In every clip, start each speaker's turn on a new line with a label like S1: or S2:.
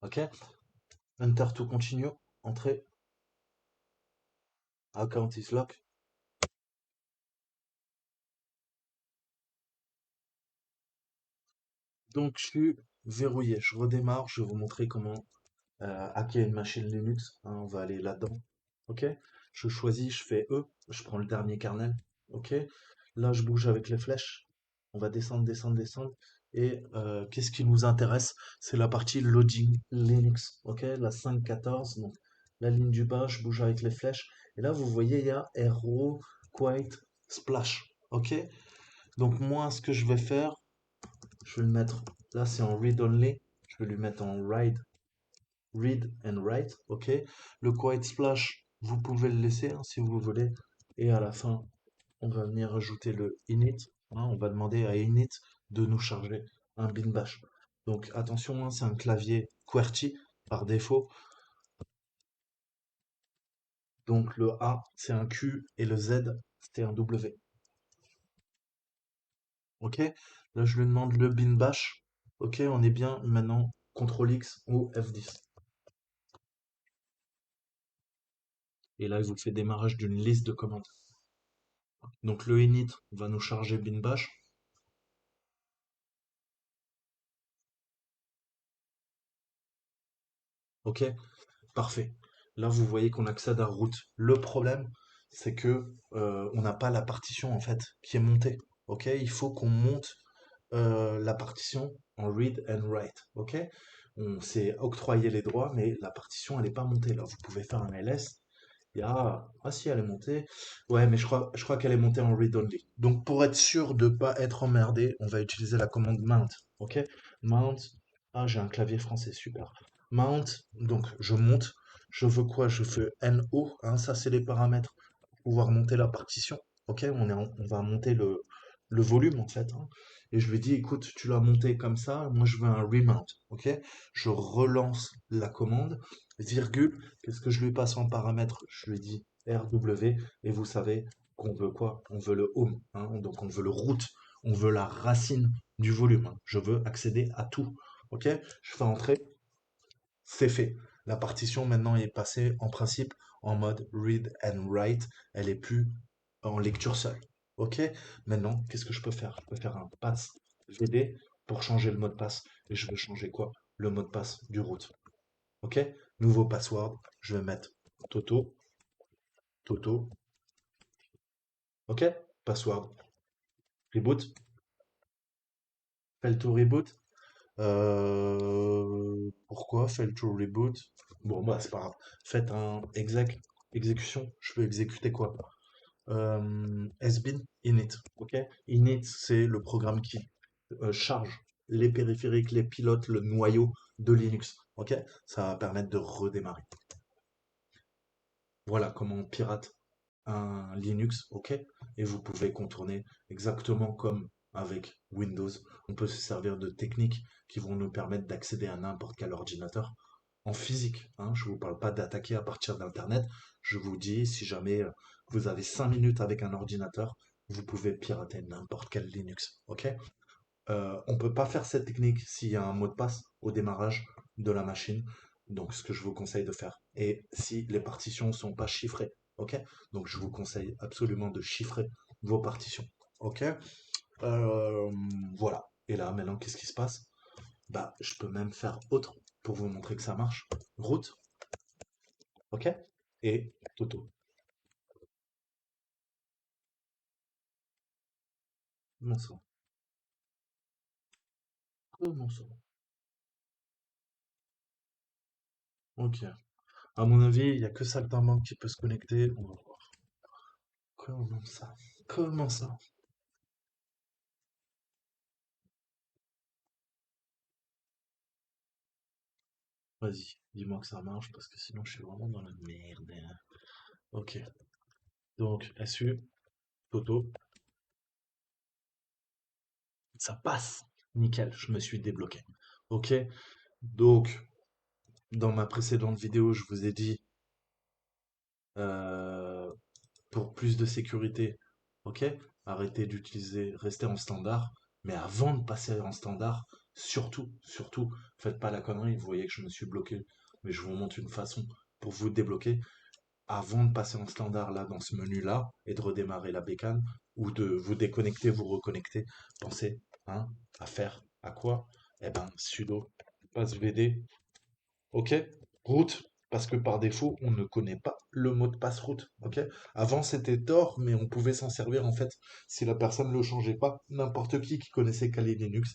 S1: Ok? Enter to continue. Entrée. Account is locked. Donc, je suis verrouillé. Je redémarre. Je vais vous montrer comment hacker une machine Linux. Hein, on va aller là-dedans. Ok? Je choisis, je fais E. Je prends le dernier kernel. Ok? Là, je bouge avec les flèches. On va descendre, descendre, descendre. Et qu'est-ce qui nous intéresse? C'est la partie loading Linux. Ok? La 5.14. Donc, la ligne du bas, je bouge avec les flèches. Et là, vous voyez, il y a Arrow, Quite, Splash. Ok? Donc, moi, ce que je vais faire, je vais le mettre. Là, c'est en read only. Je vais lui mettre en read and write. Ok? Le Quiet Splash, vous pouvez le laisser hein, si vous voulez. Et à la fin, on va venir ajouter le init. Hein, on va demander à init de nous charger un bin bash. Donc attention, hein, c'est un clavier QWERTY par défaut. Donc le A, c'est un Q et le Z, c'est un W. Ok? Là, je lui demande le bin bash. Ok, on est bien maintenant CTRL X ou F10. Et là, il vous fait démarrage d'une liste de commandes. Donc le init va nous charger bin bash. Ok? Parfait. Là, vous voyez qu'on accède à route. Le problème, c'est que on n'a pas la partition en fait qui est montée. Ok, il faut qu'on monte la partition en read and write. Ok, on s'est octroyé les droits, mais la partition elle n'est pas montée. Là, vous pouvez faire un ls. Il y a... Ah si, elle est montée. Ouais, mais je crois qu'elle est montée en read only. Donc pour être sûr de ne pas être emmerdé, on va utiliser la commande mount. Ok, mount. Ah, j'ai un clavier français, super. Mount, donc je monte. Je veux quoi? Je fais NO, hein, ça c'est les paramètres pour pouvoir monter la partition. Ok, on va monter le volume en fait. Hein. Et je lui dis, écoute, tu l'as monté comme ça, moi je veux un remount. Ok, je relance la commande, virgule, qu'est-ce que je lui passe en paramètre? Je lui dis RW, et vous savez qu'on veut quoi? On veut le home, hein, donc on veut le root, on veut la racine du volume. Hein. Je veux accéder à tout. Ok, je fais entrer, c'est fait. La partition maintenant est passée en principe en mode read and write. Elle est plus en lecture seule. Ok? Maintenant, qu'est-ce que je peux faire? Je peux faire un pass VD pour changer le mot de passe. Et je veux changer quoi? Le mot de passe du root. Ok? Nouveau password. Je vais mettre Toto. Toto. Ok? Password. Reboot. Fail to reboot. Pourquoi fail to reboot? Bon, bah, c'est pas grave. Faites un exécution. Je peux exécuter quoi? Has been init. Ok? Init, c'est le programme qui charge les périphériques, les pilotes, le noyau de Linux. Ok? Ça va permettre de redémarrer. Voilà comment on pirate un Linux. Ok? Et vous pouvez contourner exactement comme avec Windows. On peut se servir de techniques qui vont nous permettre d'accéder à n'importe quel ordinateur en physique. Hein. Je ne vous parle pas d'attaquer à partir d'Internet. Je vous dis, si jamais vous avez 5 minutes avec un ordinateur, vous pouvez pirater n'importe quel Linux. Ok? On ne peut pas faire cette technique s'il y a un mot de passe au démarrage de la machine. Donc, ce que je vous conseille de faire. Et si les partitions ne sont pas chiffrées. Ok? Donc, je vous conseille absolument de chiffrer vos partitions. Ok? Euh, voilà. Et là, maintenant, qu'est-ce qui se passe? Bah, je peux même faire autre pour vous montrer que ça marche. Route, ok? Et Toto. Comment ça? Comment ça? Ok. À mon avis, il n'y a que Saltimbanque qui peut se connecter. On va voir. Comment ça? Comment ça? Vas-y, dis-moi que ça marche parce que sinon je suis vraiment dans la merde. Hein. Ok. Donc, SU, Toto, ça passe. Nickel, je me suis débloqué. Ok. Donc, dans ma précédente vidéo, je vous ai dit euh, pour plus de sécurité, ok, arrêtez d'utiliser, restez en standard. Mais avant de passer en standard, Surtout, faites pas la connerie. Vous voyez que je me suis bloqué, mais je vous montre une façon pour vous débloquer avant de passer en standard là dans ce menu-là et de redémarrer la bécane ou de vous déconnecter, vous reconnecter. Pensez hein, à faire à quoi? Eh ben, sudo passe vd, ok, route, parce que par défaut, on ne connaît pas le mot de passe route, ok? Avant, c'était Tor, mais on pouvait s'en servir en fait si la personne ne le changeait pas. N'importe qui connaissait Kali Linux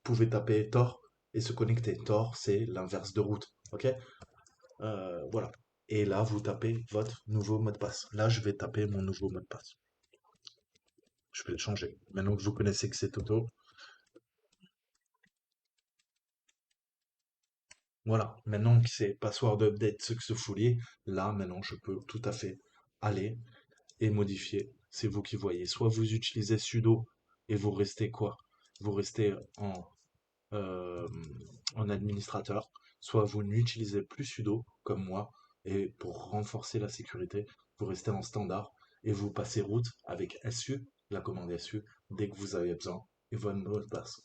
S1: pouvait taper Tor et se connecter. Tor, c'est l'inverse de route, ok? Voilà. Et là, vous tapez votre nouveau mot de passe. Là, je vais taper mon nouveau mot de passe. Je vais le changer. Maintenant que vous connaissez que c'est Toto, voilà. Maintenant que c'est password update successfully, là, maintenant, je peux tout à fait aller et modifier. C'est vous qui voyez. Soit vous utilisez sudo et vous restez quoi? Vous restez euh, en administrateur, soit vous n'utilisez plus sudo comme moi et pour renforcer la sécurité, vous restez en standard et vous passez route avec SU, la commande SU, dès que vous avez besoin et votre mot de passe.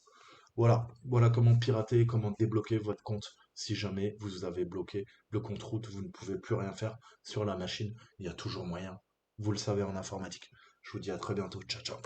S1: Voilà comment pirater, comment débloquer votre compte si jamais vous avez bloqué le compte route, vous ne pouvez plus rien faire sur la machine, il y a toujours moyen. Vous le savez en informatique. Je vous dis à très bientôt. Ciao, ciao.